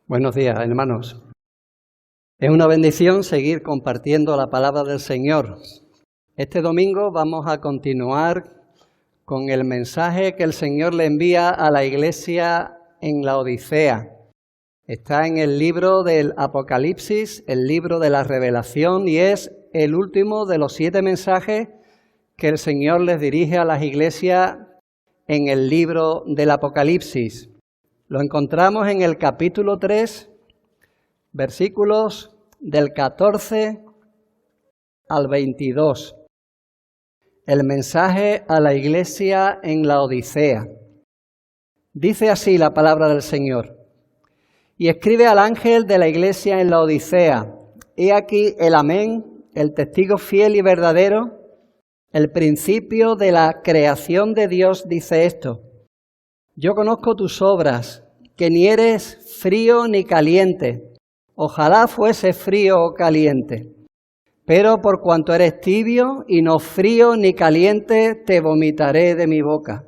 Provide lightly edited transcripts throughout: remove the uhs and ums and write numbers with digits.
Buenos días, hermanos. Es una bendición seguir compartiendo la palabra del Señor. Este domingo vamos a continuar con el mensaje que el Señor le envía a la iglesia en la Odisea. Está en el libro del Apocalipsis, el libro de la Revelación, y es el último de los 7 mensajes que el Señor les dirige a las iglesias en el libro del Apocalipsis. Lo encontramos en el capítulo 3, versículos del 14 al 22. El mensaje a la iglesia en la Odisea. Dice así la palabra del Señor. Y escribe al ángel de la iglesia en la Odisea. He aquí el Amén, el testigo fiel y verdadero, el principio de la creación de Dios dice esto. Yo conozco tus obras, que ni eres frío ni caliente. Ojalá fuese frío o caliente. Pero por cuanto eres tibio y no frío ni caliente, te vomitaré de mi boca.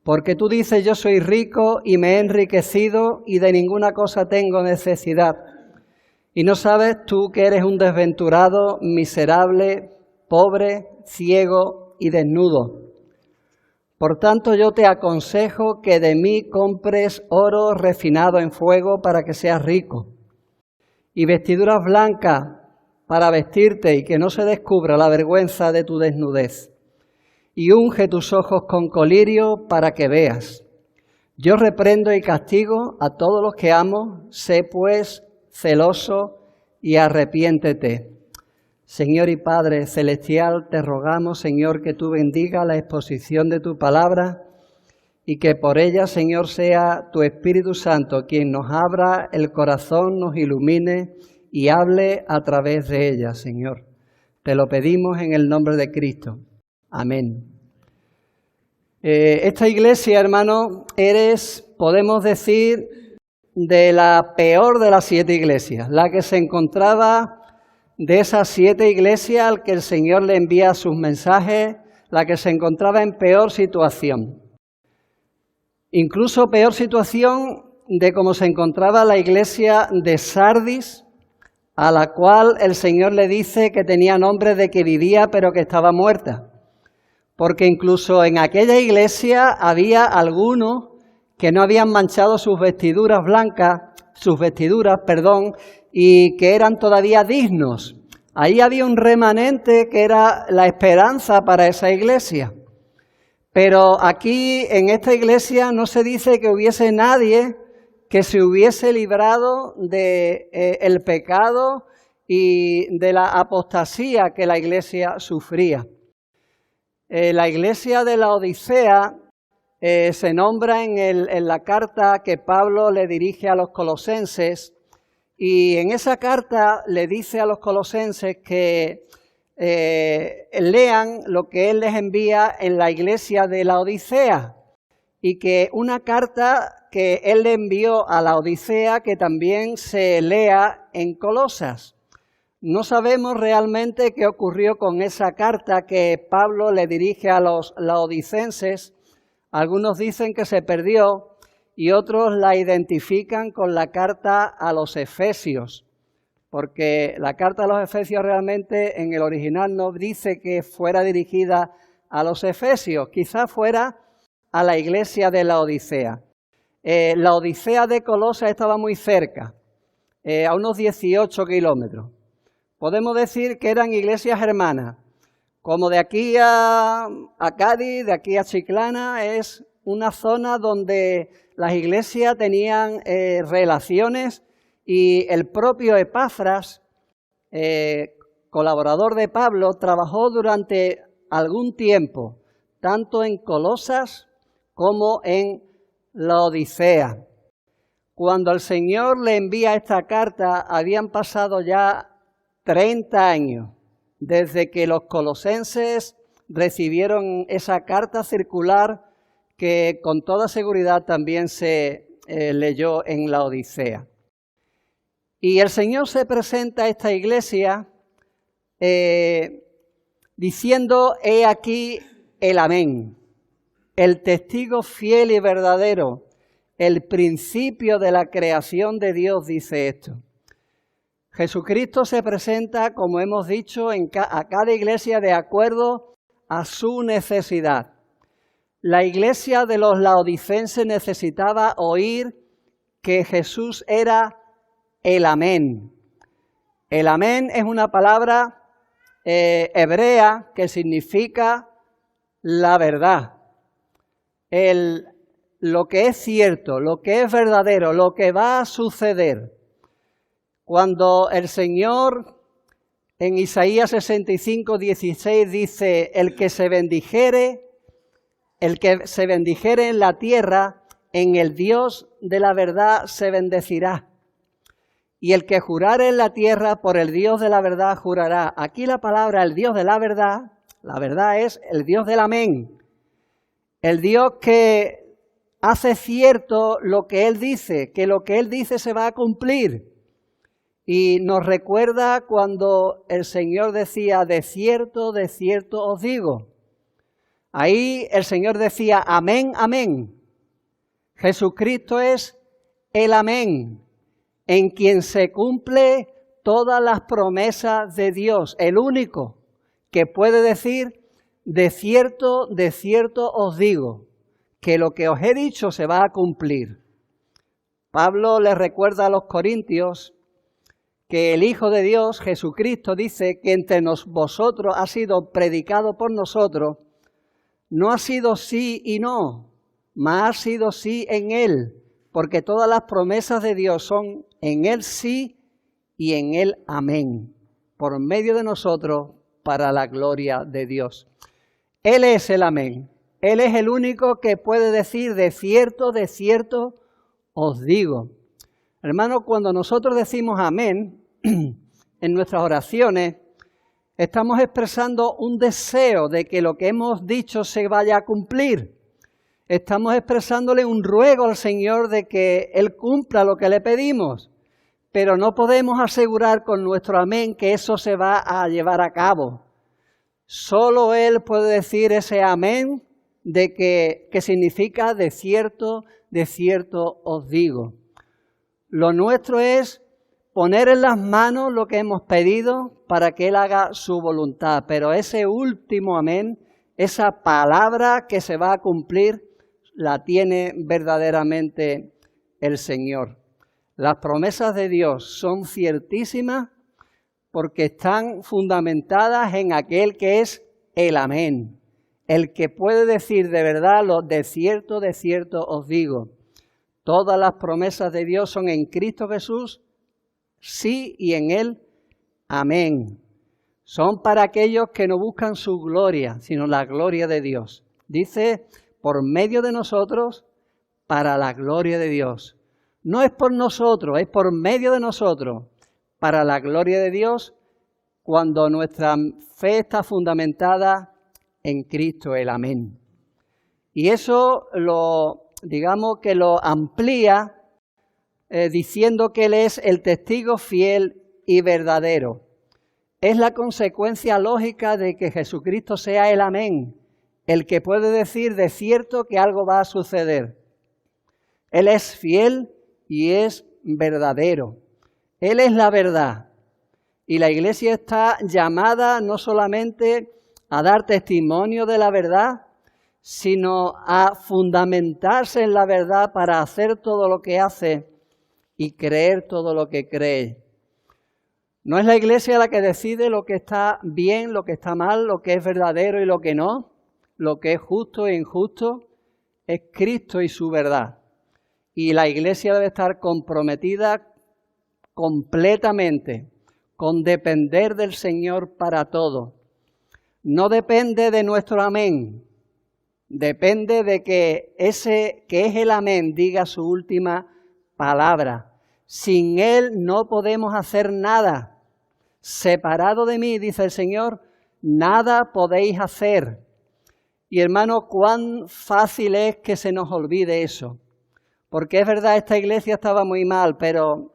Porque tú dices, yo soy rico y me he enriquecido y de ninguna cosa tengo necesidad. Y no sabes tú que eres un desventurado, miserable, pobre, ciego y desnudo. Por tanto, yo te aconsejo que de mí compres oro refinado en fuego para que seas rico, y vestiduras blancas para vestirte y que no se descubra la vergüenza de tu desnudez, y unge tus ojos con colirio para que veas. Yo reprendo y castigo a todos los que amo, sé pues celoso y arrepiéntete. Señor y Padre Celestial, te rogamos, Señor, que tú bendiga la exposición de tu palabra y que por ella, Señor, sea tu Espíritu Santo quien nos abra el corazón, nos ilumine y hable a través de ella, Señor. Te lo pedimos en el nombre de Cristo. Amén. Esta iglesia, hermano, podemos decir, de la peor de las 7 iglesias, la que se encontraba de esas 7 iglesias al que el Señor le envía sus mensajes, la que se encontraba en peor situación. Incluso peor situación de cómo se encontraba la iglesia de Sardis, a la cual el Señor le dice que tenía nombre de que vivía pero que estaba muerta. Porque incluso en aquella iglesia había algunos que no habían manchado sus vestiduras blancas, y que eran todavía dignos. Ahí había un remanente que era la esperanza para esa iglesia. Pero aquí en esta iglesia no se dice que hubiese nadie que se hubiese librado de el pecado y de la apostasía que la iglesia sufría. La iglesia de la Odisea se nombra en la carta que Pablo le dirige a los colosenses, y en esa carta le dice a los colosenses que lean lo que él les envía en la iglesia de la Odisea, y que una carta que él le envió a la Odisea que también se lea en Colosas. No sabemos realmente qué ocurrió con esa carta que Pablo le dirige a los laodicenses. Algunos dicen que se perdió y otros la identifican con la carta a los Efesios, porque la carta a los Efesios realmente en el original no dice que fuera dirigida a los Efesios, quizás fuera a la iglesia de la Odisea. La Odisea de Colosas estaba muy cerca, a unos 18 kilómetros. Podemos decir que eran iglesias hermanas. Como de aquí a Cádiz, de aquí a Chiclana, es una zona donde las iglesias tenían relaciones, y el propio Epafras, colaborador de Pablo, trabajó durante algún tiempo, tanto en Colosas como en la Odisea. Cuando el Señor le envía esta carta, habían pasado ya 30 años desde que los colosenses recibieron esa carta circular que con toda seguridad también se leyó en la Odisea. Y el Señor se presenta a esta iglesia diciendo, he aquí el Amén, el testigo fiel y verdadero, el principio de la creación de Dios dice esto. Jesucristo se presenta, como hemos dicho, a cada iglesia de acuerdo a su necesidad. La iglesia de los laodicenses necesitaba oír que Jesús era el Amén. El Amén es una palabra hebrea que significa la verdad. Lo que es cierto, lo que es verdadero, lo que va a suceder. Cuando el Señor en Isaías 65, 16 dice, el que se bendijere en la tierra, en el Dios de la verdad se bendecirá. Y el que jurare en la tierra, por el Dios de la verdad jurará. Aquí la palabra, el Dios de la verdad es el Dios del amén. El Dios que hace cierto lo que Él dice, que lo que Él dice se va a cumplir. Y nos recuerda cuando el Señor decía, de cierto os digo. Ahí el Señor decía, amén, amén. Jesucristo es el amén, en quien se cumple todas las promesas de Dios, el único que puede decir, de cierto os digo, que lo que os he dicho se va a cumplir. Pablo le recuerda a los corintios que el Hijo de Dios, Jesucristo, dice que entre vosotros ha sido predicado por nosotros, no ha sido sí y no, mas ha sido sí en Él, porque todas las promesas de Dios son en Él sí y en Él amén, por medio de nosotros para la gloria de Dios. Él es el amén, Él es el único que puede decir de cierto os digo. Hermanos, cuando nosotros decimos amén en nuestras oraciones, estamos expresando un deseo de que lo que hemos dicho se vaya a cumplir. Estamos expresándole un ruego al Señor de que Él cumpla lo que le pedimos, pero no podemos asegurar con nuestro amén que eso se va a llevar a cabo. Solo Él puede decir ese amén de que significa de cierto os digo. Lo nuestro es poner en las manos lo que hemos pedido para que Él haga su voluntad, pero ese último amén, esa palabra que se va a cumplir, la tiene verdaderamente el Señor. Las promesas de Dios son ciertísimas porque están fundamentadas en aquel que es el amén, el que puede decir de verdad lo de cierto os digo. Todas las promesas de Dios son en Cristo Jesús, sí y en Él, amén. Son para aquellos que no buscan su gloria, sino la gloria de Dios. Dice, por medio de nosotros, para la gloria de Dios. No es por nosotros, es por medio de nosotros, para la gloria de Dios, cuando nuestra fe está fundamentada en Cristo, el amén. Y eso digamos que lo amplía diciendo que Él es el testigo fiel y verdadero. Es la consecuencia lógica de que Jesucristo sea el amén, el que puede decir de cierto que algo va a suceder. Él es fiel y es verdadero. Él es la verdad. Y la Iglesia está llamada no solamente a dar testimonio de la verdad, sino a fundamentarse en la verdad para hacer todo lo que hace y creer todo lo que cree. No es la Iglesia la que decide lo que está bien, lo que está mal, lo que es verdadero y lo que no, lo que es justo e injusto, es Cristo y su verdad. Y la Iglesia debe estar comprometida completamente con depender del Señor para todo. No depende de nuestro amén, depende de que ese que es el amén diga su última palabra. Sin Él no podemos hacer nada. Separado de mí, dice el Señor, nada podéis hacer. Y hermano, cuán fácil es que se nos olvide eso. Porque es verdad, esta iglesia estaba muy mal, pero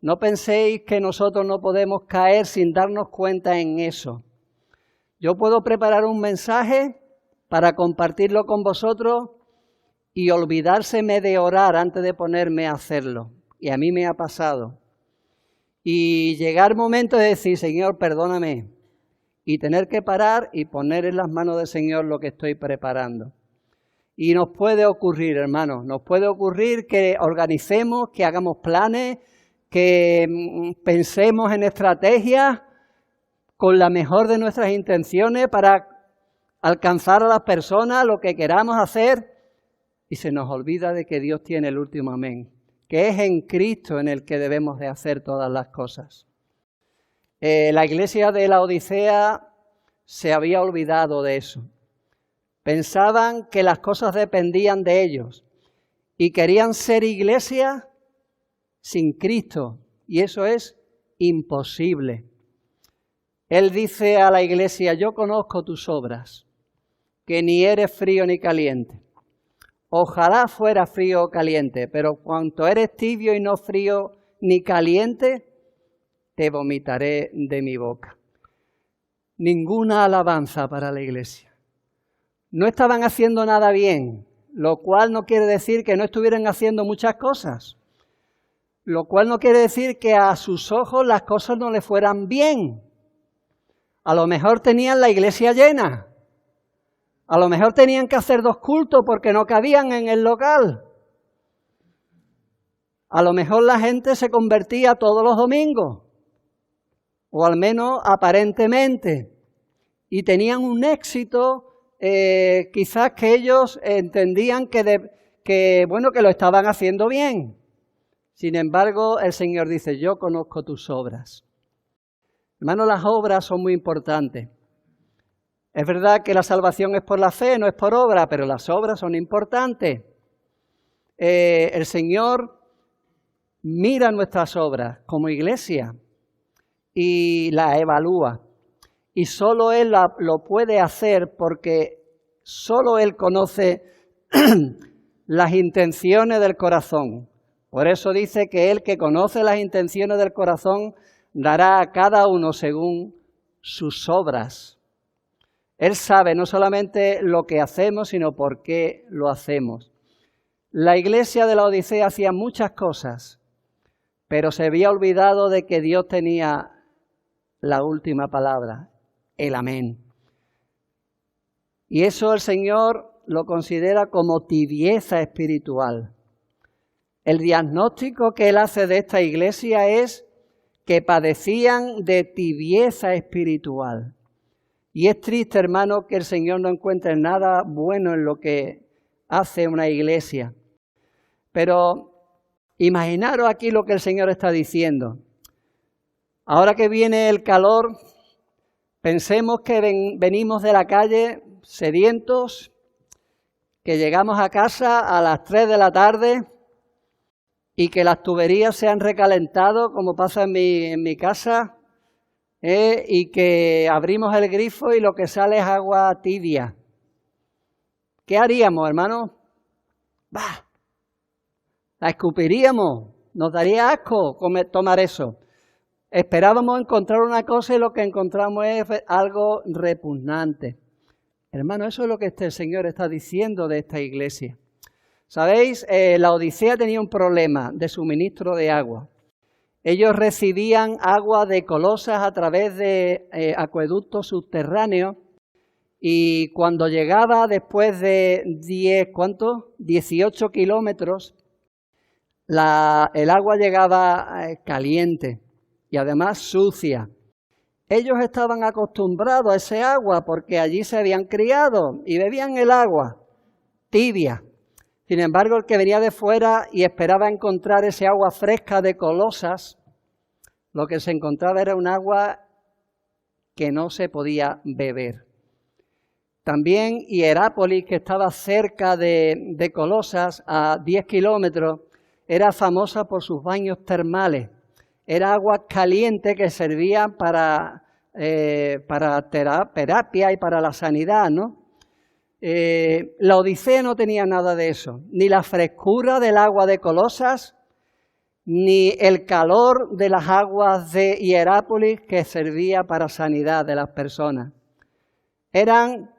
no penséis que nosotros no podemos caer sin darnos cuenta en eso. Yo puedo preparar un mensaje para compartirlo con vosotros y olvidárseme de orar antes de ponerme a hacerlo. Y a mí me ha pasado. Y llegar momento de decir, Señor, perdóname. Y tener que parar y poner en las manos del Señor lo que estoy preparando. Y nos puede ocurrir, hermanos, nos puede ocurrir que organicemos, que hagamos planes, que pensemos en estrategias con la mejor de nuestras intenciones para alcanzar a las personas, lo que queramos hacer, y se nos olvida de que Dios tiene el último amén, que es en Cristo en el que debemos de hacer todas las cosas. La iglesia de la Odisea se había olvidado de eso. Pensaban que las cosas dependían de ellos y querían ser iglesia sin Cristo, y eso es imposible. Él dice a la iglesia, yo conozco tus obras, que ni eres frío ni caliente. Ojalá fuera frío o caliente, pero cuanto eres tibio y no frío ni caliente, te vomitaré de mi boca. Ninguna alabanza para la iglesia. No estaban haciendo nada bien, lo cual no quiere decir que no estuvieran haciendo muchas cosas. Lo cual no quiere decir que a sus ojos las cosas no le fueran bien. A lo mejor tenían la iglesia llena. A lo mejor tenían que hacer 2 cultos porque no cabían en el local. A lo mejor la gente se convertía todos los domingos. O al menos aparentemente. Y tenían un éxito quizás que ellos entendían que lo estaban haciendo bien. Sin embargo, el Señor dice, yo conozco tus obras. Hermanos, las obras son muy importantes. Es verdad que la salvación es por la fe, no es por obra, pero las obras son importantes. El Señor mira nuestras obras como iglesia y las evalúa. Y solo Él lo puede hacer porque solo Él conoce las intenciones del corazón. Por eso dice que Él que conoce las intenciones del corazón dará a cada uno según sus obras. Él sabe no solamente lo que hacemos, sino por qué lo hacemos. La iglesia de la Odisea hacía muchas cosas, pero se había olvidado de que Dios tenía la última palabra, el amén. Y eso el Señor lo considera como tibieza espiritual. El diagnóstico que Él hace de esta iglesia es que padecían de tibieza espiritual. Y es triste, hermano, que el Señor no encuentre nada bueno en lo que hace una iglesia. Pero imaginaros aquí lo que el Señor está diciendo. Ahora que viene el calor, pensemos que venimos de la calle sedientos, que llegamos a casa a las 3 de la tarde y que las tuberías se han recalentado, como pasa en mi casa, y que abrimos el grifo y lo que sale es agua tibia. ¿Qué haríamos, hermano? ¡Bah! La escupiríamos, nos daría asco tomar eso. Esperábamos encontrar una cosa y lo que encontramos es algo repugnante. Hermano, eso es lo que el Señor está diciendo de esta iglesia. ¿Sabéis? La Odisea tenía un problema de suministro de agua. Ellos recibían agua de Colosas a través de acueductos subterráneos y cuando llegaba después de 18 kilómetros, el agua llegaba caliente y además sucia. Ellos estaban acostumbrados a ese agua porque allí se habían criado y bebían el agua tibia. Sin embargo, el que venía de fuera y esperaba encontrar ese agua fresca de Colosas, lo que se encontraba era un agua que no se podía beber. También Hierápolis, que estaba cerca de Colosas, a 10 kilómetros, era famosa por sus baños termales. Era agua caliente que servía para terapia y para la sanidad, ¿no? La Odisea no tenía nada de eso, ni la frescura del agua de Colosas, ni el calor de las aguas de Hierápolis que servía para sanidad de las personas. Eran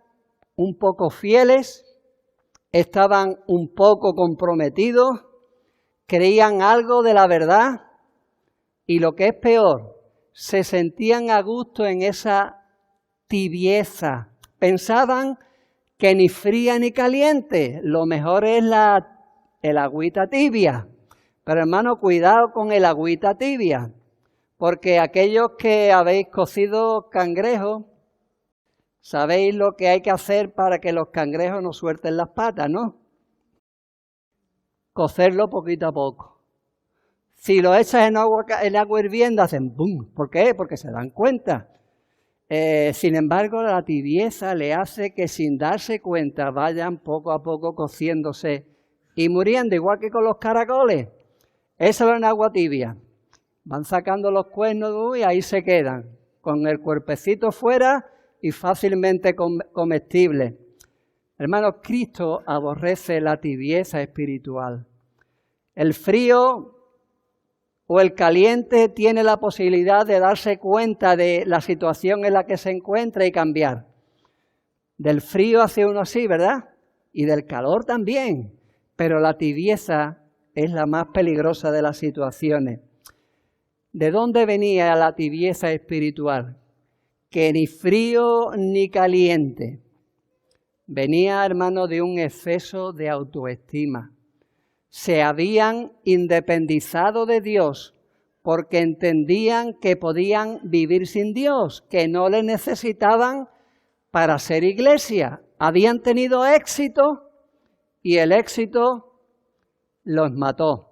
un poco fieles, estaban un poco comprometidos, creían algo de la verdad y lo que es peor, se sentían a gusto en esa tibieza. Pensaban que ni fría ni caliente, lo mejor es el agüita tibia. Pero hermano, cuidado con el agüita tibia, porque aquellos que habéis cocido cangrejos, sabéis lo que hay que hacer para que los cangrejos no suelten las patas, ¿no? Cocerlo poquito a poco. Si lo echas en agua hirviendo, hacen ¡bum! ¿Por qué? Porque se dan cuenta. Sin embargo, la tibieza le hace que sin darse cuenta vayan poco a poco cociéndose y muriendo, igual que con los caracoles. Échalo en agua tibia. Van sacando los cuernos y ahí se quedan, con el cuerpecito fuera y fácilmente comestible. Hermanos, Cristo aborrece la tibieza espiritual. El frío o el caliente tiene la posibilidad de darse cuenta de la situación en la que se encuentra y cambiar. Del frío hace uno así, ¿verdad? Y del calor también. Pero la tibieza es la más peligrosa de las situaciones. ¿De dónde venía la tibieza espiritual? Que ni frío ni caliente. Venía, hermano, de un exceso de autoestima. Se habían independizado de Dios porque entendían que podían vivir sin Dios, que no le necesitaban para ser iglesia. Habían tenido éxito y el éxito los mató.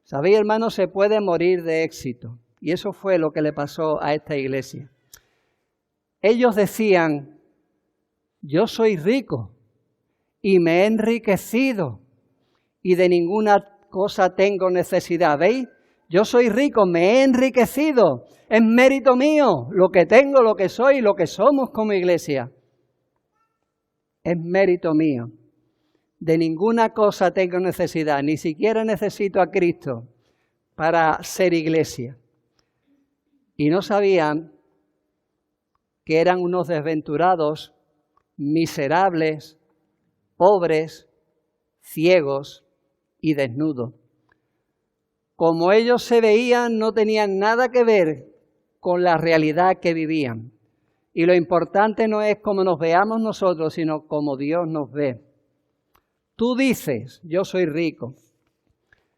¿Sabéis, hermano? Se puede morir de éxito. Y eso fue lo que le pasó a esta iglesia. Ellos decían, yo soy rico y me he enriquecido y de ninguna cosa tengo necesidad. ¿Veis? Yo soy rico, me he enriquecido. Es mérito mío lo que tengo, lo que soy, lo que somos como iglesia. Es mérito mío. De ninguna cosa tengo necesidad, ni siquiera necesito a Cristo para ser iglesia. Y no sabían que eran unos desventurados, miserables, pobres, ciegos y desnudos. Como ellos se veían, no tenían nada que ver con la realidad que vivían. Y lo importante no es cómo nos veamos nosotros, sino cómo Dios nos ve. Tú dices, yo soy rico.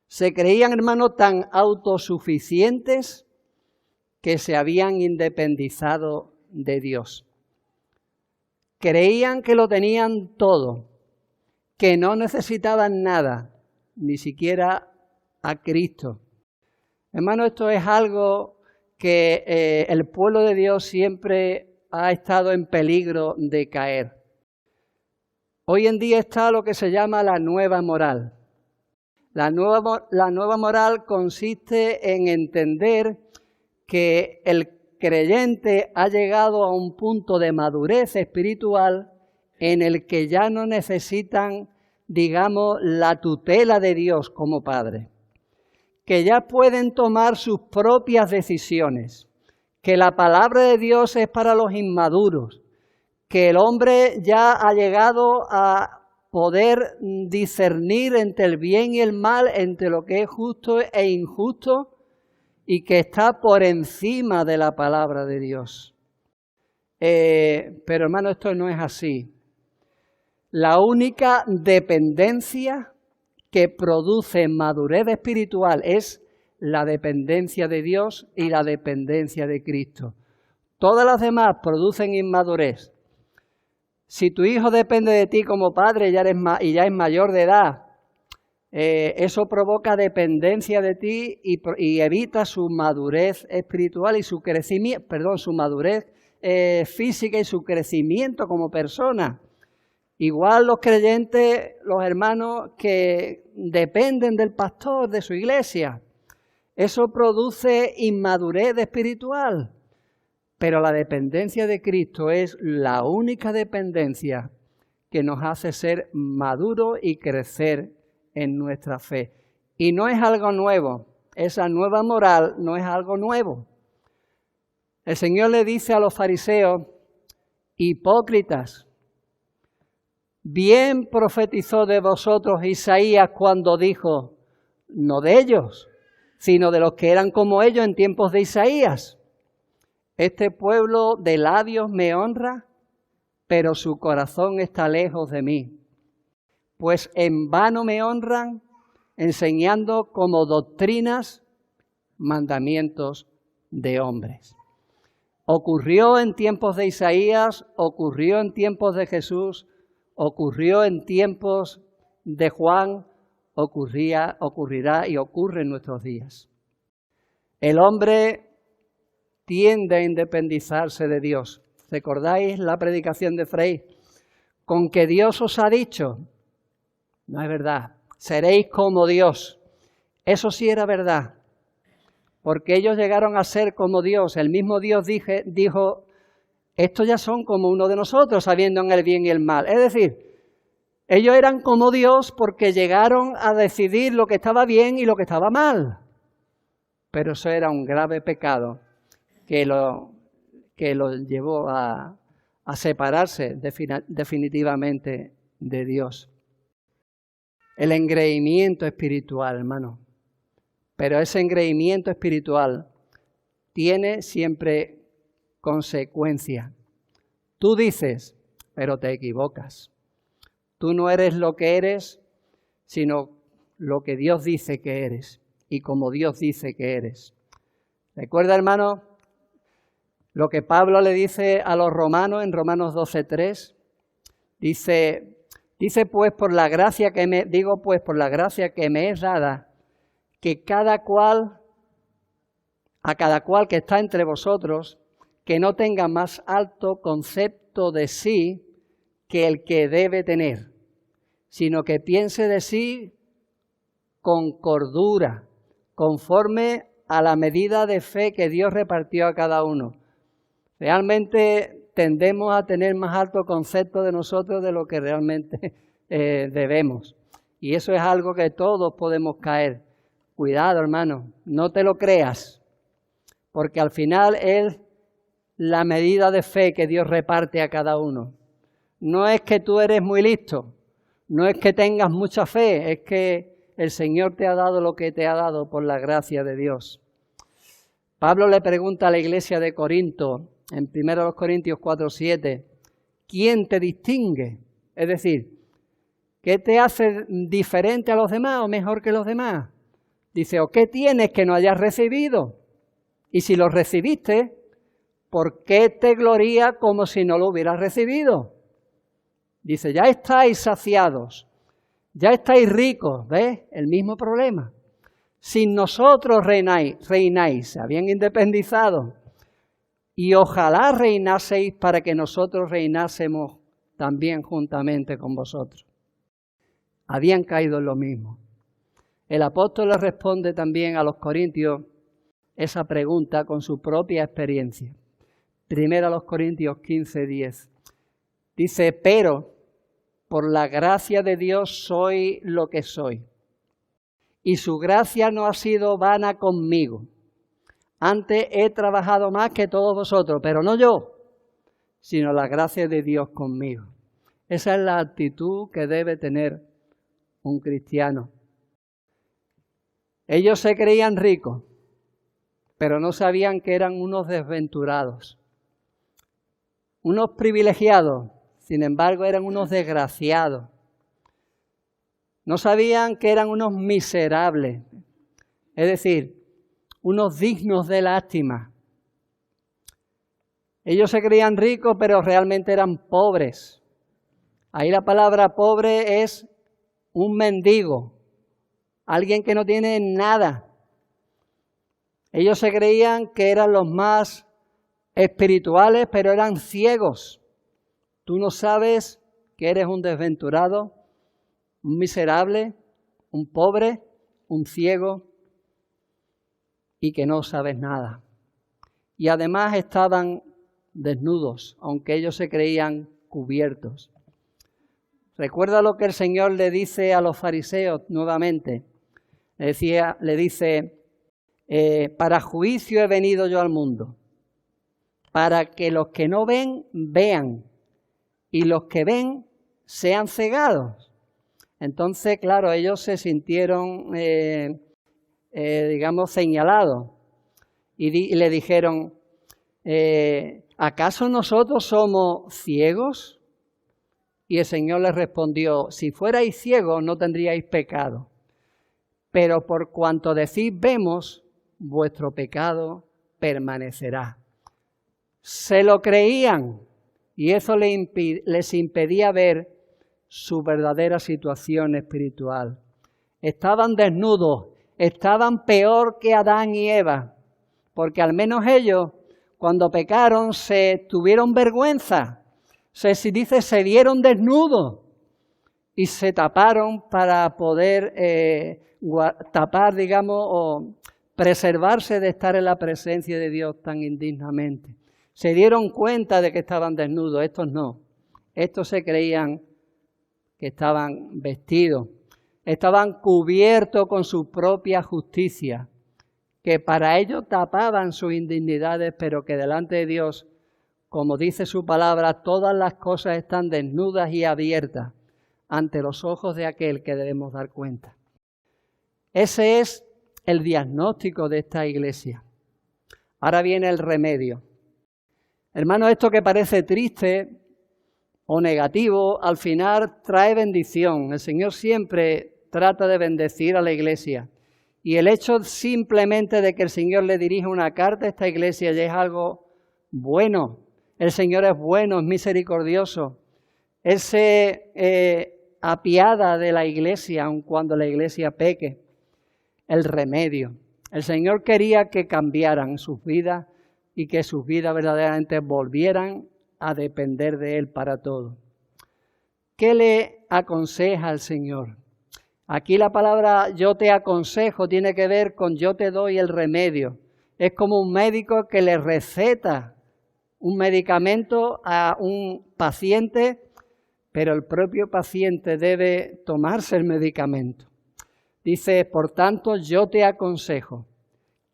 Se creían, hermano, tan autosuficientes que se habían independizado de Dios. Creían que lo tenían todo, que no necesitaban nada, ni siquiera a Cristo. Hermano, esto es algo que el pueblo de Dios siempre ha estado en peligro de caer. Hoy en día está lo que se llama la nueva moral. La nueva moral consiste en entender que el creyente ha llegado a un punto de madurez espiritual en el que ya no necesitan, digamos, la tutela de Dios como Padre, que ya pueden tomar sus propias decisiones, que la palabra de Dios es para los inmaduros, que el hombre ya ha llegado a poder discernir entre el bien y el mal, entre lo que es justo e injusto, y que está por encima de la palabra de Dios. Pero hermano, esto no es así. La única dependencia que produce madurez espiritual es la dependencia de Dios y la dependencia de Cristo. Todas las demás producen inmadurez. Si tu hijo depende de ti como padre y ya es mayor de edad, eso provoca dependencia de ti y evita su madurez espiritual y su crecimiento, su madurez física y su crecimiento como persona. Igual los creyentes, los hermanos que dependen del pastor de su iglesia, eso produce inmadurez espiritual. Pero la dependencia de Cristo es la única dependencia que nos hace ser maduros y crecer en nuestra fe. Y no es algo nuevo, esa nueva moral no es algo nuevo. El Señor le dice a los fariseos, hipócritas, Bien profetizó de vosotros Isaías cuando dijo, no de ellos, sino de los que eran como ellos en tiempos de Isaías. Este pueblo de labios me honra, pero su corazón está lejos de mí. Pues en vano me honran, enseñando como doctrinas mandamientos de hombres. Ocurrió en tiempos de Isaías, ocurrió en tiempos de Jesús, ocurrió en tiempos de Juan, ocurrirá y ocurre en nuestros días. El hombre tiende a independizarse de Dios. ¿Recordáis la predicación de Frey? Con que Dios os ha dicho, no es verdad, seréis como Dios. Eso sí era verdad, porque ellos llegaron a ser como Dios. El mismo Dios dijo, estos ya son como uno de nosotros, sabiendo en el bien y el mal. Es decir, ellos eran como Dios porque llegaron a decidir lo que estaba bien y lo que estaba mal. Pero eso era un grave pecado que lo llevó a separarse definitivamente de Dios. El engreimiento espiritual, hermano. Pero ese engreimiento espiritual tiene siempre consecuencias. Tú dices, pero te equivocas. Tú no eres lo que eres, sino lo que Dios dice que eres y como Dios dice que eres. Recuerda, hermano, lo que Pablo le dice a los romanos en Romanos 12:3. Dice pues por la gracia que me es dada, que a cada cual que está entre vosotros, que no tenga más alto concepto de sí que el que debe tener, sino que piense de sí con cordura, conforme a la medida de fe que Dios repartió a cada uno. Realmente tendemos a tener más alto concepto de nosotros de lo que realmente debemos. Y eso es algo que todos podemos caer. Cuidado, hermano, no te lo creas, porque al final es la medida de fe que Dios reparte a cada uno. No es que tú eres muy listo, no es que tengas mucha fe, es que el Señor te ha dado lo que te ha dado por la gracia de Dios. Pablo le pregunta a la iglesia de Corinto, en 1 Corintios 4:7, ¿quién te distingue? Es decir, ¿qué te hace diferente a los demás o mejor que los demás? Dice, ¿o qué tienes que no hayas recibido? Y si lo recibiste, ¿por qué te glorías como si no lo hubieras recibido? Dice, ya estáis saciados, ya estáis ricos, ¿ves? El mismo problema. Sin nosotros reináis, se habían independizado. Y ojalá reinaseis para que nosotros reinásemos también juntamente con vosotros. Habían caído en lo mismo. El apóstol le responde también a los corintios esa pregunta con su propia experiencia. 1 Corintios 15:10. Dice, pero por la gracia de Dios soy lo que soy. Y su gracia no ha sido vana conmigo. Antes he trabajado más que todos vosotros, pero no yo, sino la gracia de Dios conmigo. Esa es la actitud que debe tener un cristiano. Ellos se creían ricos, pero no sabían que eran unos desventurados. Unos privilegiados, sin embargo, eran unos desgraciados. No sabían que eran unos miserables, es decir, unos dignos de lástima. Ellos se creían ricos, pero realmente eran pobres. Ahí la palabra pobre es un mendigo, alguien que no tiene nada. Ellos se creían que eran los más espirituales, pero eran ciegos. Tú no sabes que eres un desventurado, un miserable, un pobre, un ciego y que no sabes nada. Y además estaban desnudos, aunque ellos se creían cubiertos. Recuerda lo que el Señor le dice a los fariseos nuevamente. Le dice, para juicio he venido yo al mundo, para que los que no ven, vean, y los que ven, sean cegados. Entonces, claro, ellos se sintieron, señalados y le dijeron, ¿acaso nosotros somos ciegos? Y el Señor les respondió, si fuerais ciegos no tendríais pecado, pero por cuanto decís vemos, vuestro pecado permanecerá. Se lo creían y eso les impedía ver su verdadera situación espiritual. Estaban desnudos, estaban peor que Adán y Eva, porque al menos ellos, cuando pecaron, se tuvieron vergüenza. Se dieron desnudos y se taparon para poder o preservarse de estar en la presencia de Dios tan indignamente. Se dieron cuenta de que estaban desnudos, estos no. Estos se creían que estaban vestidos, estaban cubiertos con su propia justicia, que para ellos tapaban sus indignidades, pero que delante de Dios, como dice su palabra, todas las cosas están desnudas y abiertas ante los ojos de aquel que debemos dar cuenta. Ese es el diagnóstico de esta iglesia. Ahora viene el remedio. Hermano, esto que parece triste o negativo, al final trae bendición. El Señor siempre trata de bendecir a la iglesia. Y el hecho simplemente de que el Señor le dirija una carta a esta iglesia ya es algo bueno. El Señor es bueno, es misericordioso. Él se apiada de la iglesia, aun cuando la iglesia peque. El remedio. El Señor quería que cambiaran sus vidas y que sus vidas verdaderamente volvieran a depender de Él para todo. ¿Qué le aconseja el Señor? Aquí la palabra yo te aconsejo tiene que ver con yo te doy el remedio. Es como un médico que le receta un medicamento a un paciente, pero el propio paciente debe tomarse el medicamento. Dice, por tanto, yo te aconsejo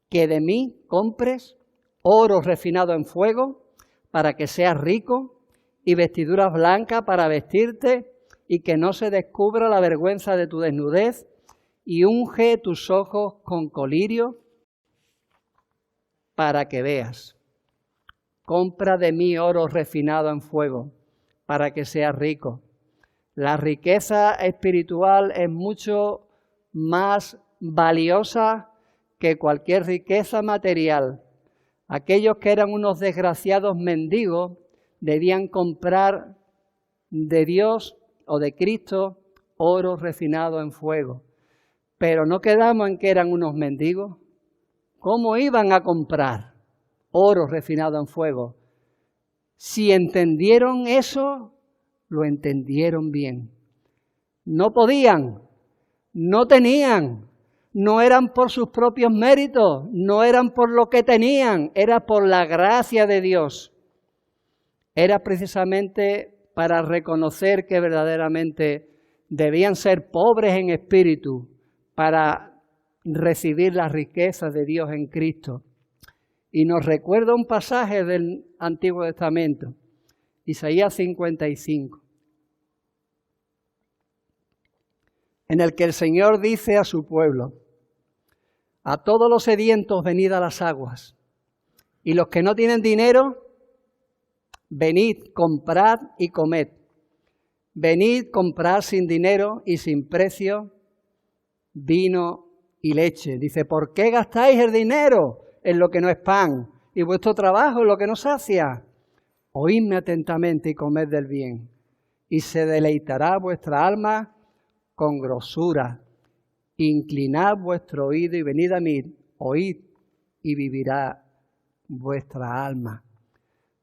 que de mí compres oro refinado en fuego para que seas rico y vestiduras blancas para vestirte y que no se descubra la vergüenza de tu desnudez y unge tus ojos con colirio para que veas. Compra de mí oro refinado en fuego para que seas rico. La riqueza espiritual es mucho más valiosa que cualquier riqueza material. Aquellos que eran unos desgraciados mendigos debían comprar de Dios o de Cristo oro refinado en fuego. Pero no quedamos en que eran unos mendigos. ¿Cómo iban a comprar oro refinado en fuego? Si entendieron eso, lo entendieron bien. No podían, no tenían, no eran por sus propios méritos, no eran por lo que tenían, era por la gracia de Dios. Era precisamente para reconocer que verdaderamente debían ser pobres en espíritu para recibir las riquezas de Dios en Cristo. Y nos recuerda un pasaje del Antiguo Testamento, Isaías 55, en el que el Señor dice a su pueblo, a todos los sedientos venid a las aguas, y los que no tienen dinero, venid, comprad y comed. Venid, comprad sin dinero y sin precio vino y leche. Dice, ¿por qué gastáis el dinero en lo que no es pan y vuestro trabajo en lo que no sacia? Oídme atentamente y comed del bien, y se deleitará vuestra alma con grosura. Inclinad vuestro oído y venid a mí, oíd y vivirá vuestra alma.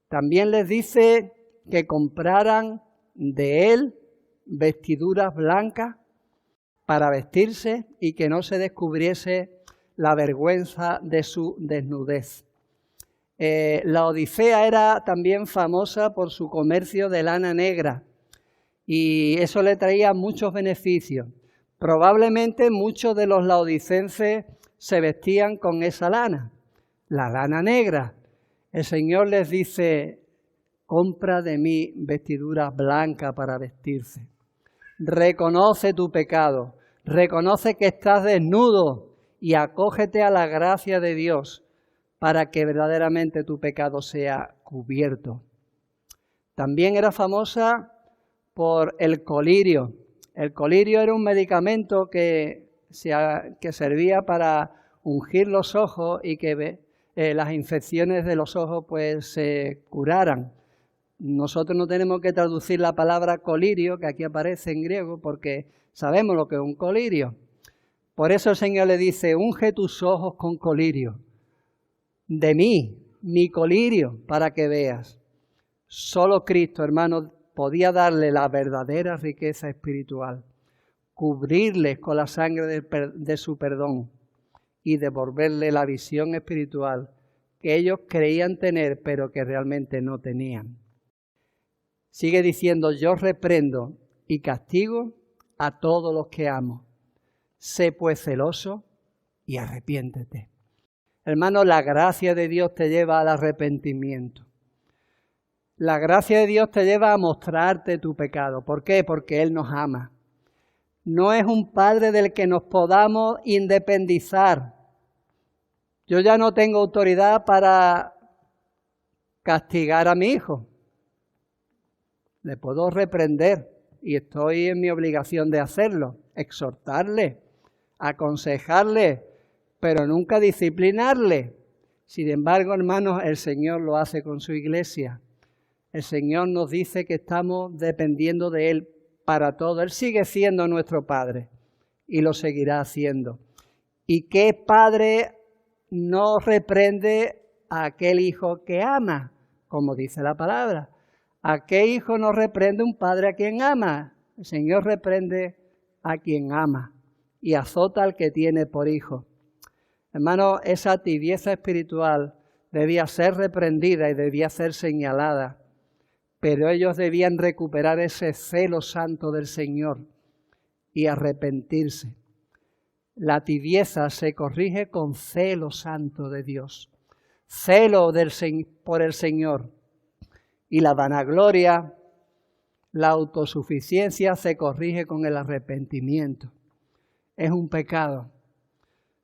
También les dice que compraran de él vestiduras blancas para vestirse y que no se descubriese la vergüenza de su desnudez. La Odisea era también famosa por su comercio de lana negra y eso le traía muchos beneficios. Probablemente muchos de los laodicenses se vestían con esa lana, la lana negra. El Señor les dice, compra de mí vestiduras blancas para vestirse. Reconoce tu pecado, reconoce que estás desnudo y acógete a la gracia de Dios para que verdaderamente tu pecado sea cubierto. También era famosa por el colirio. El colirio era un medicamento que servía para ungir los ojos y que las infecciones de los ojos pues se curaran. Nosotros no tenemos que traducir la palabra colirio, que aquí aparece en griego, porque sabemos lo que es un colirio. Por eso el Señor le dice, unge tus ojos con colirio. De mí, mi colirio, para que veas. Solo Cristo, hermanos, podía darle la verdadera riqueza espiritual, cubrirles con la sangre de su perdón y devolverle la visión espiritual que ellos creían tener, pero que realmente no tenían. Sigue diciendo, yo reprendo y castigo a todos los que amo. Sé pues celoso y arrepiéntete. Hermano, la gracia de Dios te lleva al arrepentimiento. La gracia de Dios te lleva a mostrarte tu pecado. ¿Por qué? Porque Él nos ama. No es un Padre del que nos podamos independizar. Yo ya no tengo autoridad para castigar a mi hijo. Le puedo reprender y estoy en mi obligación de hacerlo, exhortarle, aconsejarle, pero nunca disciplinarle. Sin embargo, hermanos, el Señor lo hace con su iglesia. El Señor nos dice que estamos dependiendo de Él para todo. Él sigue siendo nuestro Padre y lo seguirá haciendo. ¿Y qué padre no reprende a aquel hijo que ama? Como dice la palabra. ¿A qué hijo no reprende un padre a quien ama? El Señor reprende a quien ama y azota al que tiene por hijo. Hermano, esa tibieza espiritual debía ser reprendida y debía ser señalada, pero ellos debían recuperar ese celo santo del Señor y arrepentirse. La tibieza se corrige con celo santo de Dios, celo por el Señor. Y la vanagloria, la autosuficiencia se corrige con el arrepentimiento. Es un pecado.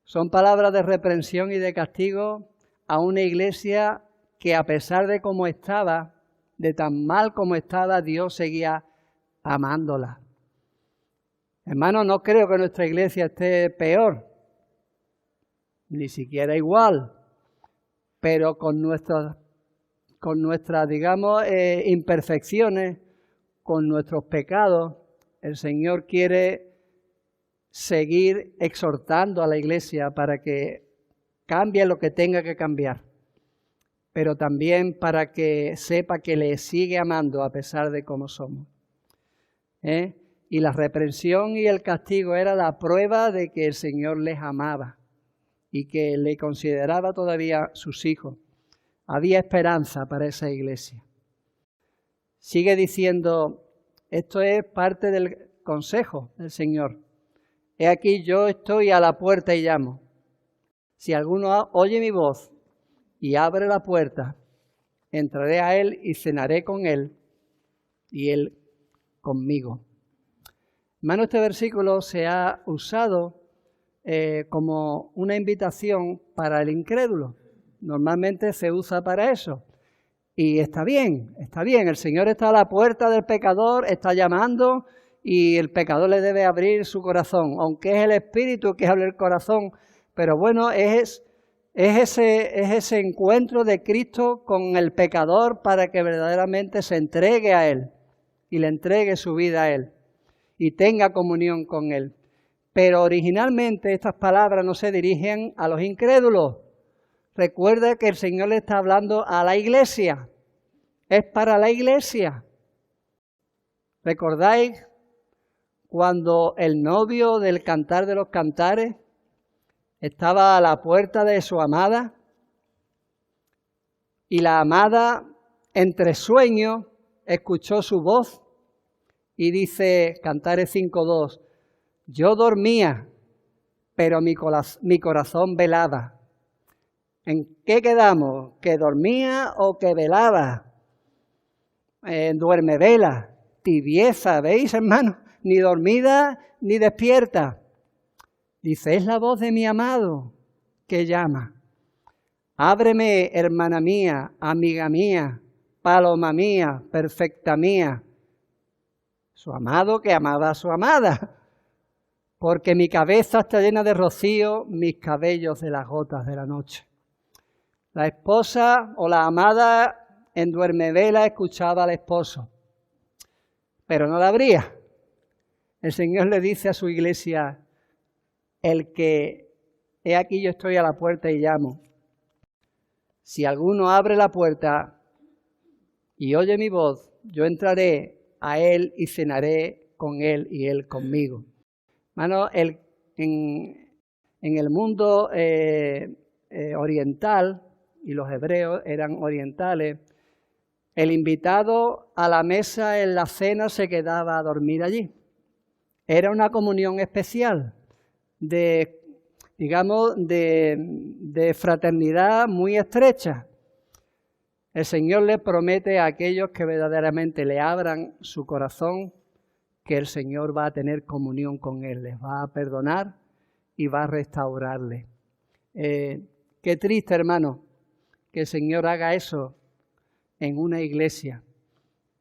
Son palabras de reprensión y de castigo a una iglesia que a pesar de cómo estaba, de tan mal como estaba, Dios seguía amándola. Hermanos, no creo que nuestra iglesia esté peor, ni siquiera igual, pero con nuestras, digamos, imperfecciones, con nuestros pecados, el Señor quiere seguir exhortando a la iglesia para que cambie lo que tenga que cambiar, pero también para que sepa que le sigue amando a pesar de cómo somos. Y la reprensión y el castigo era la prueba de que el Señor les amaba y que le consideraba todavía sus hijos. Había esperanza para esa iglesia. Sigue diciendo, esto es parte del consejo del Señor. He aquí yo estoy a la puerta y llamo. Si alguno oye mi voz y abre la puerta, entraré a él y cenaré con él y él conmigo. Hermano, este versículo se ha usado como una invitación para el incrédulo. Normalmente se usa para eso. Y está bien, el Señor está a la puerta del pecador, está llamando y el pecador le debe abrir su corazón, aunque es el Espíritu que abre el corazón, pero bueno, es ese encuentro de Cristo con el pecador para que verdaderamente se entregue a Él y le entregue su vida a Él y tenga comunión con Él. Pero originalmente estas palabras no se dirigen a los incrédulos. Recuerda que el Señor le está hablando a la iglesia. Es para la iglesia. ¿Recordáis cuando el novio del Cantar de los Cantares estaba a la puerta de su amada? Y la amada, entre sueños, escuchó su voz y dice, Cantares 5:2, yo dormía, pero mi corazón velaba. ¿En qué quedamos? ¿Que dormía o que velaba? duerme vela, tibieza, ¿veis, hermano? Ni dormida ni despierta. Dice, es la voz de mi amado que llama. Ábreme, hermana mía, amiga mía, paloma mía, perfecta mía. Su amado que amaba a su amada. Porque mi cabeza está llena de rocío, mis cabellos de las gotas de la noche. La esposa o la amada en duermevela escuchaba al esposo, pero no la abría. El Señor le dice a su iglesia, el que, he aquí yo estoy a la puerta y llamo. Si alguno abre la puerta y oye mi voz, yo entraré a él y cenaré con él y él conmigo. Hermano, en el mundo oriental, y los hebreos eran orientales, el invitado a la mesa en la cena se quedaba a dormir allí. Era una comunión especial, de fraternidad muy estrecha. El Señor le promete a aquellos que verdaderamente le abran su corazón que el Señor va a tener comunión con él, les va a perdonar y va a restaurarle. Qué triste, hermano, que el Señor haga eso en una iglesia.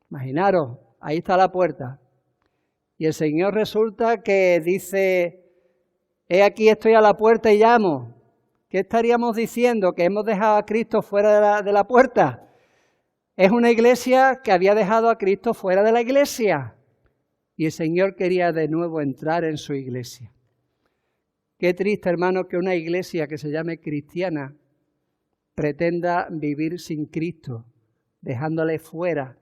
Imaginaros, ahí está la puerta. Y el Señor resulta que dice, he aquí estoy a la puerta y llamo. ¿Qué estaríamos diciendo? ¿Que hemos dejado a Cristo fuera de la puerta? Es una iglesia que había dejado a Cristo fuera de la iglesia. Y el Señor quería de nuevo entrar en su iglesia. Qué triste, hermano, que una iglesia que se llame cristiana pretenda vivir sin Cristo, dejándole fuera.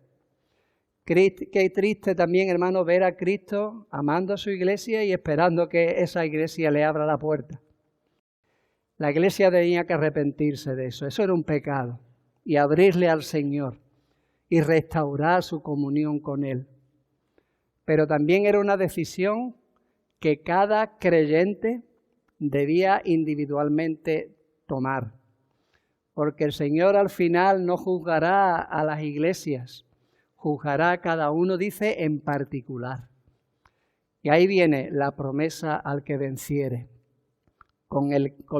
Qué triste también, hermano, ver a Cristo amando a su iglesia y esperando que esa iglesia le abra la puerta. La iglesia tenía que arrepentirse de eso. Eso era un pecado. Y abrirle al Señor y restaurar su comunión con Él. Pero también era una decisión que cada creyente debía individualmente tomar. Porque el Señor al final no juzgará a las iglesias, juzgará a cada uno, dice, en particular. Y ahí viene la promesa al que venciere, con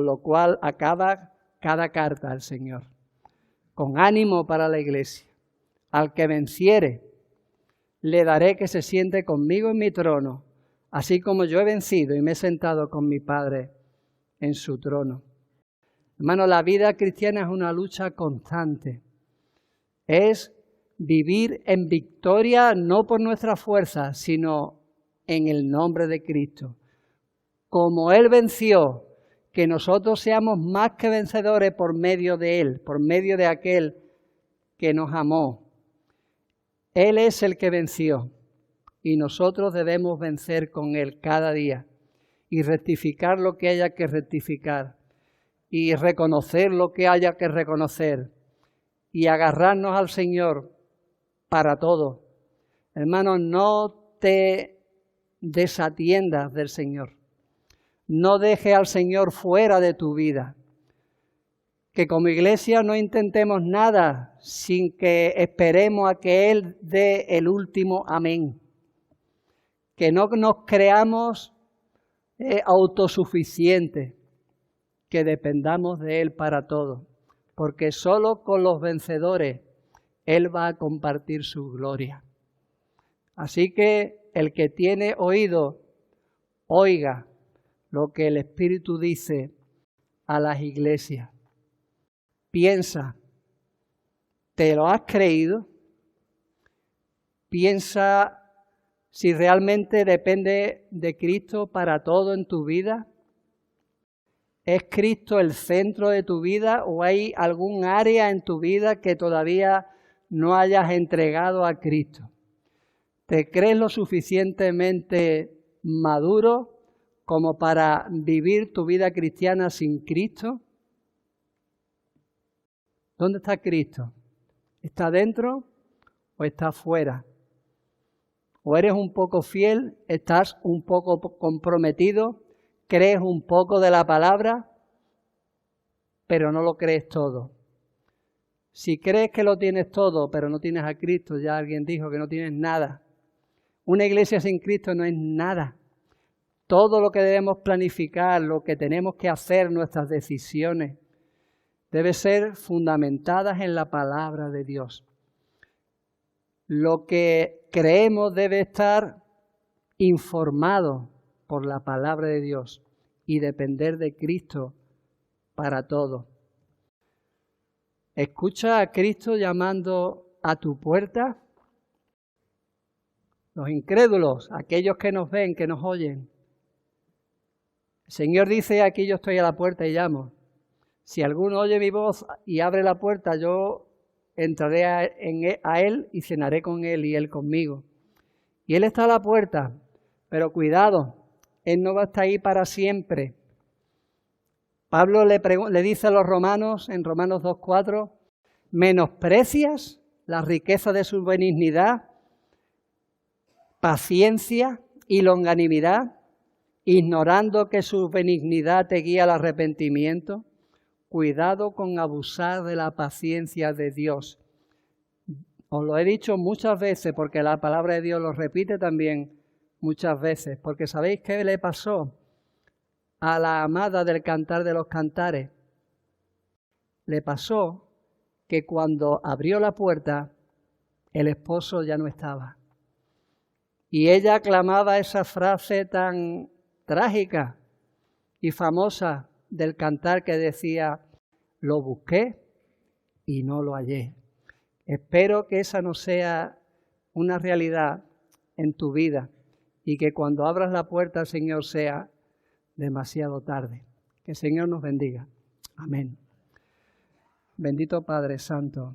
lo cual acaba cada carta al Señor. Con ánimo para la iglesia. Al que venciere, le daré que se siente conmigo en mi trono, así como yo he vencido y me he sentado con mi Padre en su trono. Hermano, la vida cristiana es una lucha constante. Es vivir en victoria no por nuestra fuerza, sino en el nombre de Cristo. Como Él venció, que nosotros seamos más que vencedores por medio de Él, por medio de aquel que nos amó. Él es el que venció y nosotros debemos vencer con Él cada día y rectificar lo que haya que rectificar y reconocer lo que haya que reconocer y agarrarnos al Señor para todo. Hermano, no te desatiendas del Señor. No dejes al Señor fuera de tu vida. Que como iglesia no intentemos nada sin que esperemos a que Él dé el último amén. Que no nos creamos autosuficientes, que dependamos de Él para todo. Porque solo con los vencedores Él va a compartir su gloria. Así que el que tiene oído, oiga lo que el Espíritu dice a las iglesias. Piensa, ¿te lo has creído? Piensa si realmente depende de Cristo para todo en tu vida. ¿Es Cristo el centro de tu vida o hay algún área en tu vida que todavía no hayas entregado a Cristo? ¿Te crees lo suficientemente maduro como para vivir tu vida cristiana sin Cristo? ¿Dónde está Cristo? ¿Está dentro o está fuera? ¿O eres un poco fiel? ¿Estás un poco comprometido? ¿Crees un poco de la palabra? Pero no lo crees todo. Si crees que lo tienes todo, pero no tienes a Cristo, ya alguien dijo que no tienes nada. Una iglesia sin Cristo no es nada. Todo lo que debemos planificar, lo que tenemos que hacer, nuestras decisiones, debe ser fundamentadas en la palabra de Dios. Lo que creemos debe estar informado por la palabra de Dios y depender de Cristo para todo. Escucha a Cristo llamando a tu puerta. Los incrédulos, aquellos que nos ven, que nos oyen. El Señor dice, aquí yo estoy a la puerta y llamo. Si alguno oye mi voz y abre la puerta, yo entraré a Él y cenaré con Él y Él conmigo. Y Él está a la puerta, pero cuidado, Él no va a estar ahí para siempre. Pablo le dice a los romanos, en Romanos 2:4, ¿menosprecias la riqueza de su benignidad, paciencia y longanimidad, ignorando que su benignidad te guía al arrepentimiento? Cuidado con abusar de la paciencia de Dios. Os lo he dicho muchas veces porque la palabra de Dios lo repite también muchas veces. Porque ¿sabéis qué le pasó a la amada del Cantar de los Cantares? Le pasó que cuando abrió la puerta, el esposo ya no estaba. Y ella clamaba esa frase tan trágica y famosa del cantar que decía, lo busqué y no lo hallé. Espero que esa no sea una realidad en tu vida y que cuando abras la puerta al Señor sea demasiado tarde. Que el Señor nos bendiga. Amén. Bendito Padre Santo,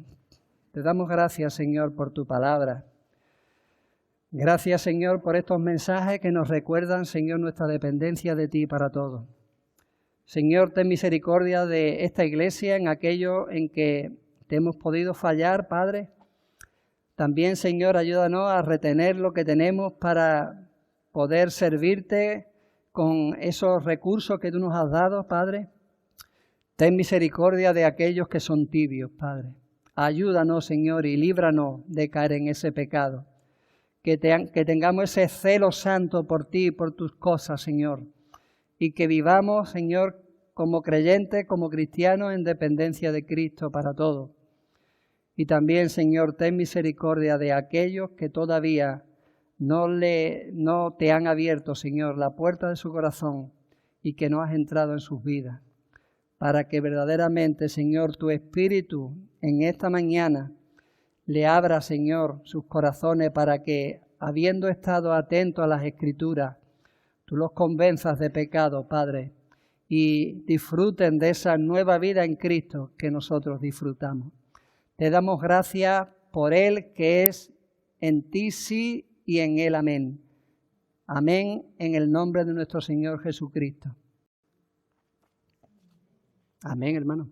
te damos gracias, Señor, por tu palabra. Gracias, Señor, por estos mensajes que nos recuerdan, Señor, nuestra dependencia de ti para todo. Señor, ten misericordia de esta iglesia en aquello en que te hemos podido fallar, Padre. También, Señor, ayúdanos a retener lo que tenemos para poder servirte con esos recursos que tú nos has dado, Padre. Ten misericordia de aquellos que son tibios, Padre. Ayúdanos, Señor, y líbranos de caer en ese pecado. Que tengamos ese celo santo por ti y por tus cosas, Señor. Y que vivamos, Señor, como creyentes, como cristianos, en dependencia de Cristo para todo. Y también, Señor, ten misericordia de aquellos que todavía no te han abierto, Señor, la puerta de su corazón y que no has entrado en sus vidas. Para que verdaderamente, Señor, tu Espíritu en esta mañana le abra, Señor, sus corazones para que, habiendo estado atentos a las Escrituras, tú los convenzas de pecado, Padre, y disfruten de esa nueva vida en Cristo que nosotros disfrutamos. Te damos gracias por Él que es en ti sí y en Él amén. Amén en el nombre de nuestro Señor Jesucristo. Amén, hermano.